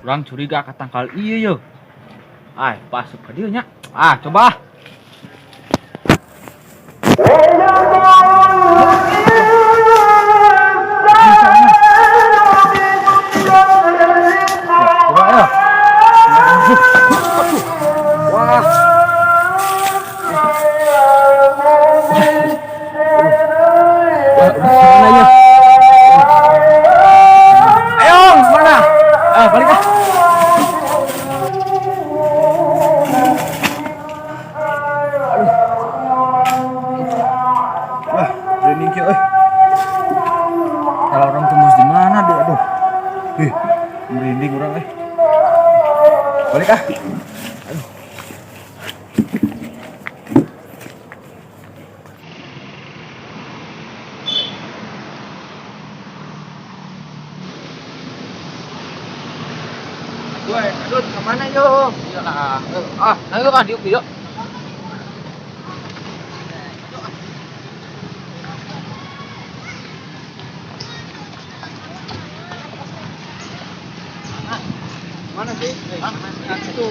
Orang curiga ke tangkal iya yo. Ay, pasuk ke dia nya. Ah, coba. Coba ya. Wah. Mana ya? Ayo, mana? Balik ah. Wah, training kieu euy. Kalau orang tembus di mana deh, aduh. Ih, merinding urang euy. Balik ah. Aduh. Woi, aduh, kemana yo? Iya lah. Ayo kan diuk yuk. Mana sih? Itu.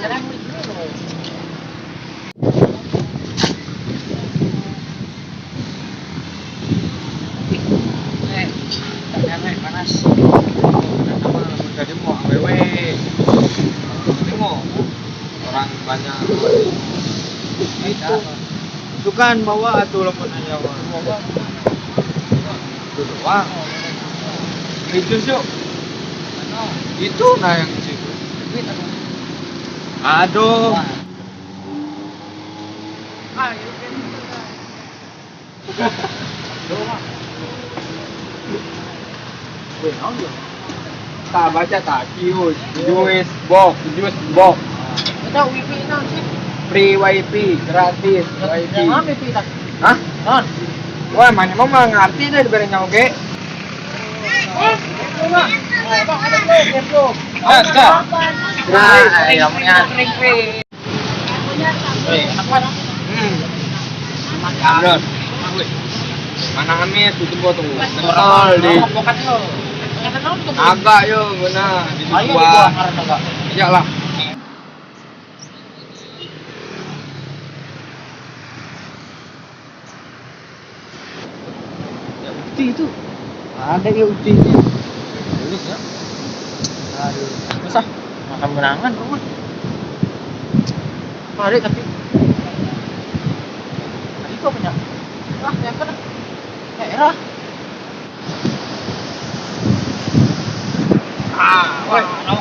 Panas. Jadi mau awewe. Ini mau orang banyak. Itu kan bawa atuh lemon aja mah. Itu doang. Itu yuk. Itu nah yang di situ. Aduh. Ayo tak baca tak kius juice box. Itu wifi non sih. Free wifi gratis wifi. Yang apa wifi tak? Hah? Non. Wah, mana mau ngerti deh diberenya oke. Bang, ada belum? Ada. Nah, namanya wifi. Enak banget. Bener. Mana kami tutup tuh. Kental di. Agak yo, benar. Di bawah. Iyalah. Ya uti itu. Ada ya uti. Tulis ya. Aduh, susah. Makan benangan rumah. Mari tapi. Tadi kok punya. Ah, yang mana? Daerah. Woi, kau.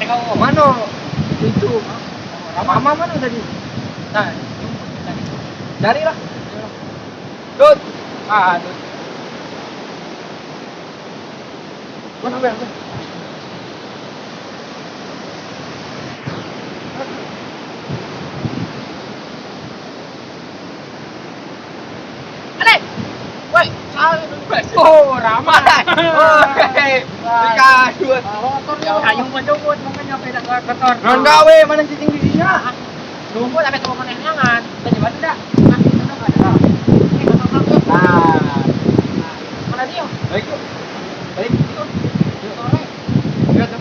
Kau mana? Itu. Mama mana tadi? Nah, carilah. Dut. Dut. Mana bang? Oh, ramai. Oke. Dikasut. Ayo menjemput makanya beda kotor. Non gawe mana cicing di dinya. Nunggu sampai temu menengangan. Tadi mana dah? Masih ada enggak ada. Ini kotor belum? Nah. Mana dia? Baik. Baik. Yuk. Lihat tuh.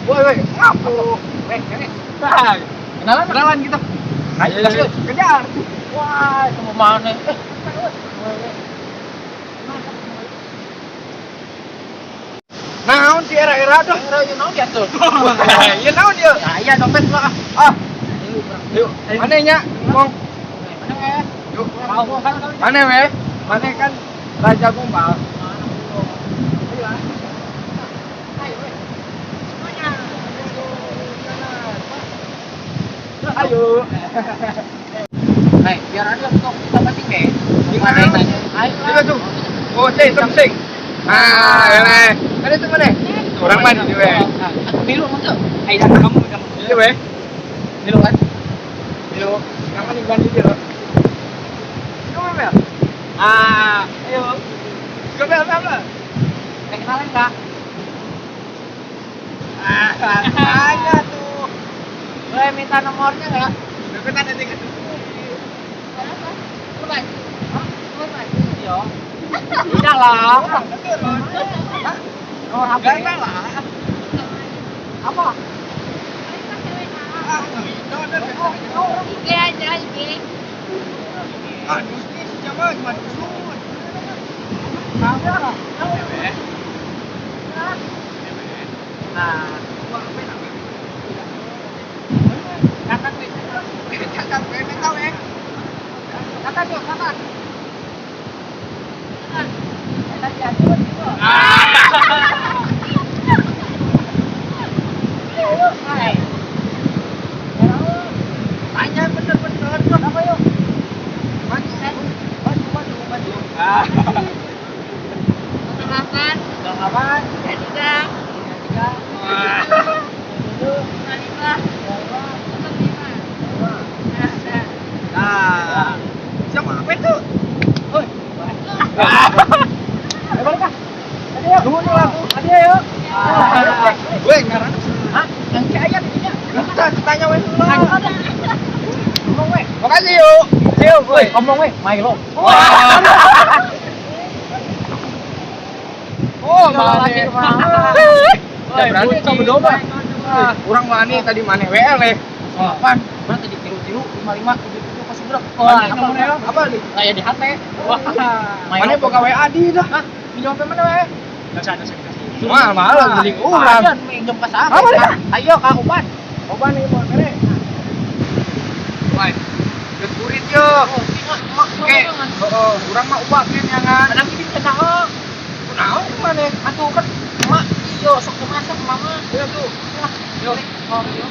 Woi, ngapu. Kenalan kita. Ayo, kejar. Wah, itu mau mana? Naon si era-era tuh? Era yang naon dia tuh? Iya naon dia? Nah, iya dompet gua. Yuk. Mana nya? Ngomong. Mana we? Yuk. Mana we? Mana kan Raja Gombal. Ayo. Hai, biar ada untuk kita pancing ke. Gimana nanya? Ayo tuh. Oh, sing. Ah, ini. Ada tuh mana? Orang mana di we? Aku bilu mau. Ai dah kamu. Iya we. Bilu kan? Bilu. Kamu nih ganti dia. Kamu Mel. Ayo. Coba. Kenalan. Kak. Tanya tuh. Boleh minta nomornya nggak? Minta nanti ke Iya. Tidak lah. Nomor HP. Enggak lah. Apa? IG aja, IG. Aduh, ini siapa? Cuma dusun. Nah, kakak tahu ya? Kakak tuh, kakak. Tanya bener-bener apa yuk? Maju. Makan. Udah kapan? Ya juga. Nah, siapa apa itu? Oi. Balik kah? Tunggu dulu aku. Adi ayo. Weh, ngarang. Hah? Yang kayak ayam ini. Enggak, tanya weh dulu. Ngomong weh. Makasih yuk. Yuk, weh. Ngomong weh. Milo. Oh, berani. Berani kamu domba. Kurang wani tadi mana WL ya? Apaan? Berarti ditiru-tiru 55 itu pas udah. Wah, apa nih? Kayak di HT. Wah. Mana boga WA di dah. Hah? Minjem ke mana we? Enggak ada kasih. Mahal beli urang. Minjem ke siapa? Ayo Kak Upan. Upan nih mau kere. Woi. Geturit yo. Oke. Heeh, urang mah upakeun nyangan. Kadang ini kenal. Kunaon mana? Atuh kan mak iyo sok masak mama. Iya tuh. Yo. Oh, yo.